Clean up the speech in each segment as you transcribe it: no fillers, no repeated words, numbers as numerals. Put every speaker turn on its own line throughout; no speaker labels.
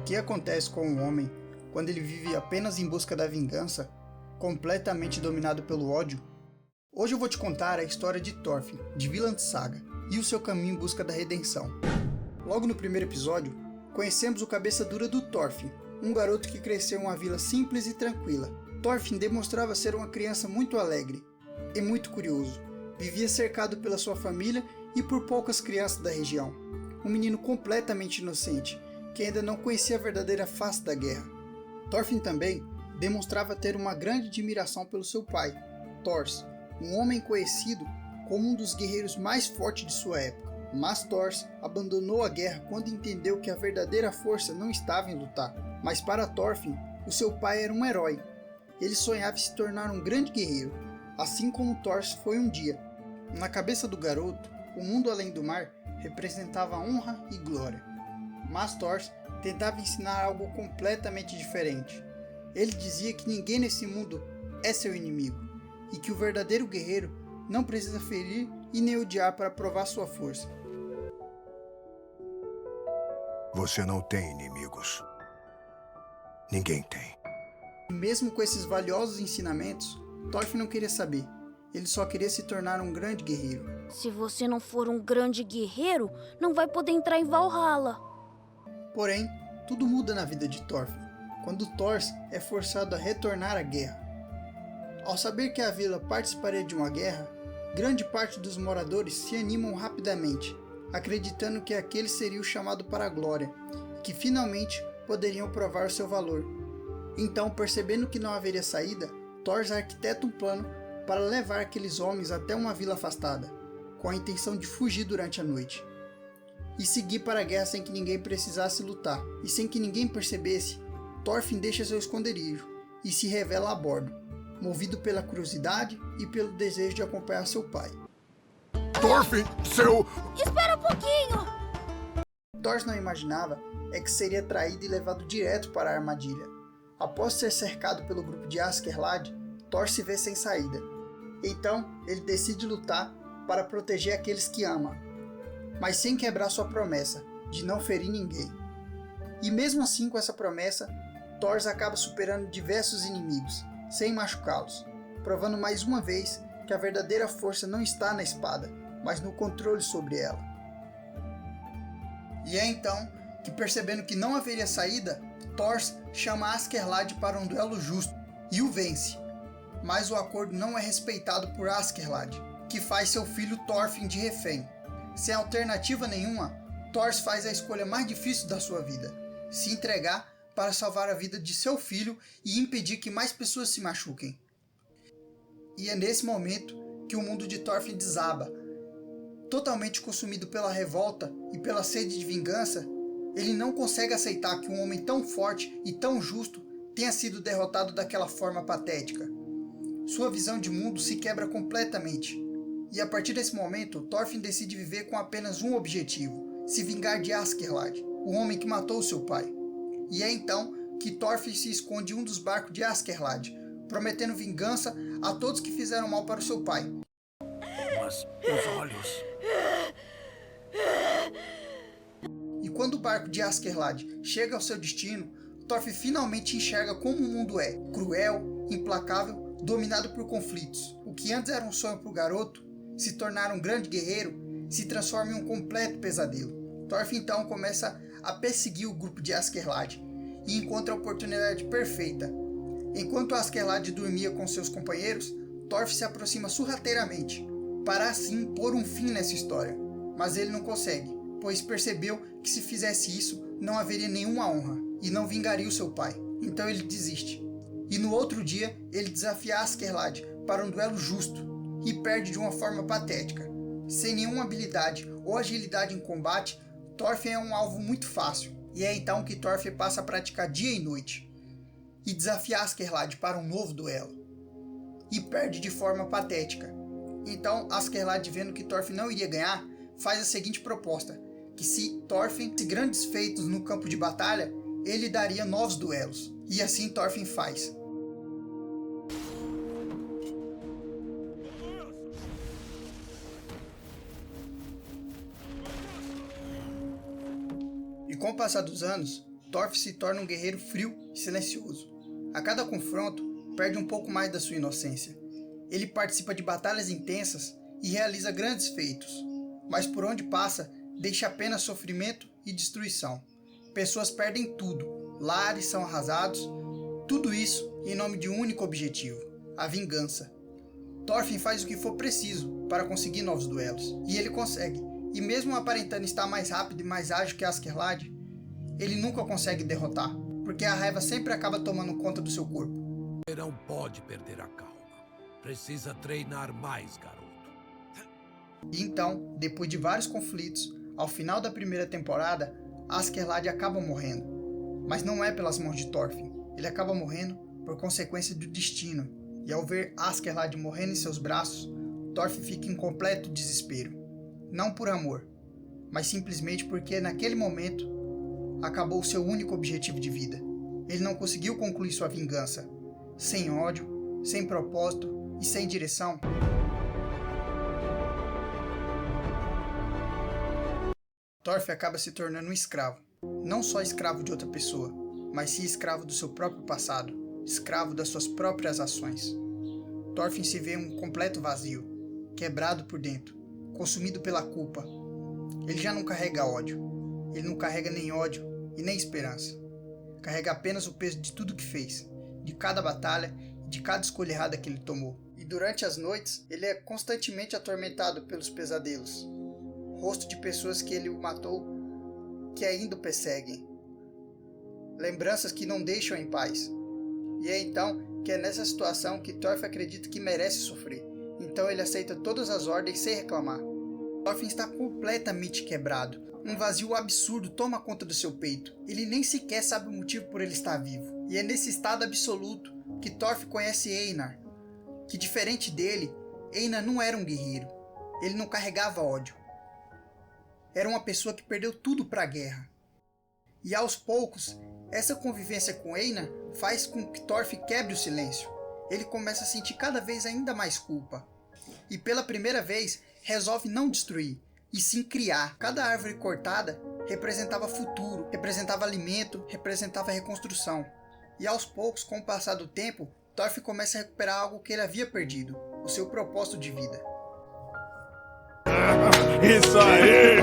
que acontece com um homem quando ele vive apenas em busca da vingança, completamente dominado pelo ódio? Hoje eu vou te contar a história de Thorfinn, de Vinland Saga, e o seu caminho em busca da redenção. Logo no primeiro episódio, conhecemos o cabeça dura do Thorfinn, um garoto que cresceu em uma vila simples e tranquila. Thorfinn demonstrava ser uma criança muito alegre e muito curioso. Vivia cercado pela sua família e por poucas crianças da região. Um menino completamente inocente, que ainda não conhecia a verdadeira face da guerra. Thorfinn também demonstrava ter uma grande admiração pelo seu pai, Thors, um homem conhecido como um dos guerreiros mais fortes de sua época. Mas Thors abandonou a guerra quando entendeu que a verdadeira força não estava em lutar. Mas para Thorfinn, o seu pai era um herói. Ele sonhava em se tornar um grande guerreiro, assim como Thors foi um dia. Na cabeça do garoto, o mundo além do mar representava honra e glória. Mas Thors tentava ensinar algo completamente diferente. Ele dizia que ninguém nesse mundo é seu inimigo, e que o verdadeiro guerreiro não precisa ferir e nem odiar para provar sua força.
Você não tem inimigos. Ninguém tem.
E mesmo com esses valiosos ensinamentos, Thorfinn não queria saber. Ele só queria se tornar um grande guerreiro.
Se você não for um grande guerreiro, não vai poder entrar em Valhalla.
Porém, tudo muda na vida de Thorfinn, quando Thors é forçado a retornar à guerra. Ao saber que a vila participaria de uma guerra, grande parte dos moradores se animam rapidamente, acreditando que aquele seria o chamado para a glória, e que finalmente poderiam provar o seu valor. Então, percebendo que não haveria saída, Thors arquiteta um plano para levar aqueles homens até uma vila afastada, com a intenção de fugir durante a noite, e seguir para a guerra sem que ninguém precisasse lutar, e sem que ninguém percebesse. Thorfinn deixa seu esconderijo e se revela a bordo, movido pela curiosidade e pelo desejo de acompanhar seu pai.
Thorfinn, seu...
Espera um pouquinho!
Thors não imaginava que seria traído e levado direto para a armadilha. Após ser cercado pelo grupo de Askeladd, Thor se vê sem saída. Então, ele decide lutar para proteger aqueles que ama, mas sem quebrar sua promessa de não ferir ninguém. E mesmo assim, com essa promessa, Thor acaba superando diversos inimigos, sem machucá-los, provando mais uma vez que a verdadeira força não está na espada, mas no controle sobre ela. E é então que, percebendo que não haveria saída, Thor chama Askeladd para um duelo justo e o vence. Mas o acordo não é respeitado por Askeladd, que faz seu filho Thorfinn de refém. Sem alternativa nenhuma, Thor faz a escolha mais difícil da sua vida: se entregar para salvar a vida de seu filho e impedir que mais pessoas se machuquem. E é nesse momento que o mundo de Thorfinn desaba. Totalmente consumido pela revolta e pela sede de vingança, ele não consegue aceitar que um homem tão forte e tão justo tenha sido derrotado daquela forma patética. Sua visão de mundo se quebra completamente. E a partir desse momento, Thorfinn decide viver com apenas um objetivo: se vingar de Askeladd, o homem que matou seu pai. E é então que Thorfinn se esconde em um dos barcos de Askeladd, prometendo vingança a todos que fizeram mal para o seu pai.
Mas os olhos...
E quando o barco de Askeladd chega ao seu destino, Thorfinn finalmente enxerga como o mundo é: cruel, implacável, dominado por conflitos. O que antes era um sonho para o garoto, se tornar um grande guerreiro, se transforma em um completo pesadelo. Thorfinn então começa a perseguir o grupo de Askeladd e encontra a oportunidade perfeita. Enquanto Askeladd dormia com seus companheiros, Thorfinn se aproxima sorrateiramente, para assim pôr um fim nessa história. Mas ele não consegue, pois percebeu que se fizesse isso, não haveria nenhuma honra e não vingaria o seu pai. Então ele desiste. E no outro dia, ele desafia Askeladd para um duelo justo e perde de uma forma patética. Sem nenhuma habilidade ou agilidade em combate, Thorfinn é um alvo muito fácil. E é então que Thorfinn passa a praticar dia e noite e desafia Askeladd para um novo duelo. E perde de forma patética. Então Askeladd, vendo que Thorfinn não iria ganhar, faz a seguinte proposta: que se Thorfinn fizesse grandes feitos no campo de batalha, ele daria novos duelos. E assim Thorfinn faz. E com o passar dos anos, Thorfinn se torna um guerreiro frio e silencioso. A cada confronto, perde um pouco mais da sua inocência. Ele participa de batalhas intensas e realiza grandes feitos, mas por onde passa, deixa apenas sofrimento e destruição. Pessoas perdem tudo, lares são arrasados, tudo isso em nome de um único objetivo, a vingança. Thorfinn faz o que for preciso para conseguir novos duelos, e ele consegue. E mesmo aparentando estar mais rápido e mais ágil que Askeladd, ele nunca consegue derrotar, porque a raiva sempre acaba tomando conta do seu corpo.
Você não pode perder a calma. Precisa treinar mais, garoto.
E então, depois de vários conflitos, ao final da primeira temporada, Askeladd acaba morrendo. Mas não é pelas mãos de Thorfinn, ele acaba morrendo por consequência do destino. E ao ver Askeladd morrendo em seus braços, Thorfinn fica em completo desespero. Não por amor, mas simplesmente porque naquele momento acabou o seu único objetivo de vida. Ele não conseguiu concluir sua vingança. Sem ódio, sem propósito e sem direção. Thorfinn acaba se tornando um escravo. Não só escravo de outra pessoa, mas sim escravo do seu próprio passado, escravo das suas próprias ações. Thorfinn se vê um completo vazio, quebrado por dentro, consumido pela culpa. Ele já não carrega ódio. Ele não carrega nem ódio e nem esperança. Carrega apenas o peso de tudo que fez, de cada batalha e de cada escolha errada que ele tomou. E durante as noites, ele é constantemente atormentado pelos pesadelos. Rosto de pessoas que ele matou, que ainda o perseguem. Lembranças que não deixam em paz. E é então que é nessa situação que Thorfinn acredita que merece sofrer. Então ele aceita todas as ordens sem reclamar. Thorfinn está completamente quebrado. Um vazio absurdo toma conta do seu peito. Ele nem sequer sabe o motivo por ele estar vivo. E é nesse estado absoluto que Thorfinn conhece Einar. Que diferente dele, Einar não era um guerreiro. Ele não carregava ódio. Era uma pessoa que perdeu tudo para a guerra. E aos poucos, essa convivência com Einar faz com que Thorfinn quebre o silêncio. Ele começa a sentir cada vez ainda mais culpa. E pela primeira vez, resolve não destruir, e sim criar. Cada árvore cortada representava futuro, representava alimento, representava reconstrução. E aos poucos, com o passar do tempo, Thorfinn começa a recuperar algo que ele havia perdido, o seu propósito de vida.
Isso aí!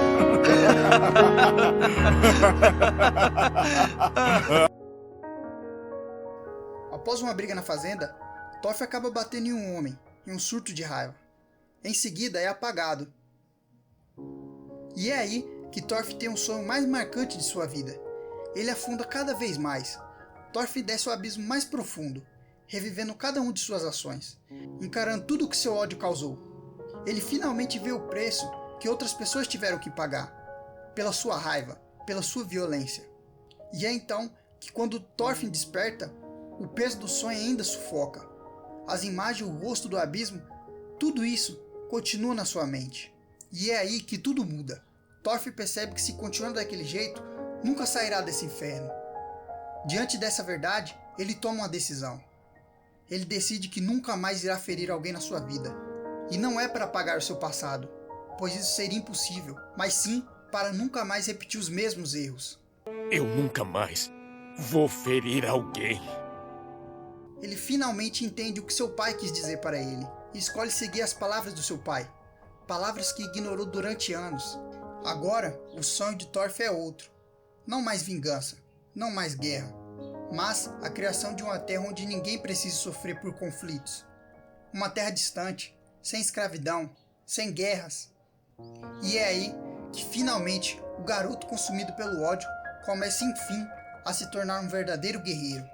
Após uma briga na fazenda, Thorfinn acaba batendo em um homem, em um surto de raiva. Em seguida é apagado. E é aí que Thorfinn tem um sonho mais marcante de sua vida. Ele afunda cada vez mais. Thorfinn desce o abismo mais profundo, revivendo cada uma de suas ações, encarando tudo o que seu ódio causou. Ele finalmente vê o preço que outras pessoas tiveram que pagar, pela sua raiva, pela sua violência. E é então que quando Thorfinn desperta, o peso do sonho ainda sufoca. As imagens, o rosto do abismo, tudo isso continua na sua mente. E é aí que tudo muda. Thorfinn percebe que se continuar daquele jeito, nunca sairá desse inferno. Diante dessa verdade, ele toma uma decisão. Ele decide que nunca mais irá ferir alguém na sua vida. E não é para apagar o seu passado, pois isso seria impossível, mas sim para nunca mais repetir os mesmos erros.
Eu nunca mais vou ferir alguém.
Ele finalmente entende o que seu pai quis dizer para ele e escolhe seguir as palavras do seu pai, palavras que ignorou durante anos. Agora, o sonho de Thorfinn é outro. Não mais vingança, não mais guerra, mas a criação de uma terra onde ninguém precise sofrer por conflitos. Uma terra distante, sem escravidão, sem guerras. E é aí que finalmente o garoto consumido pelo ódio começa enfim a se tornar um verdadeiro guerreiro.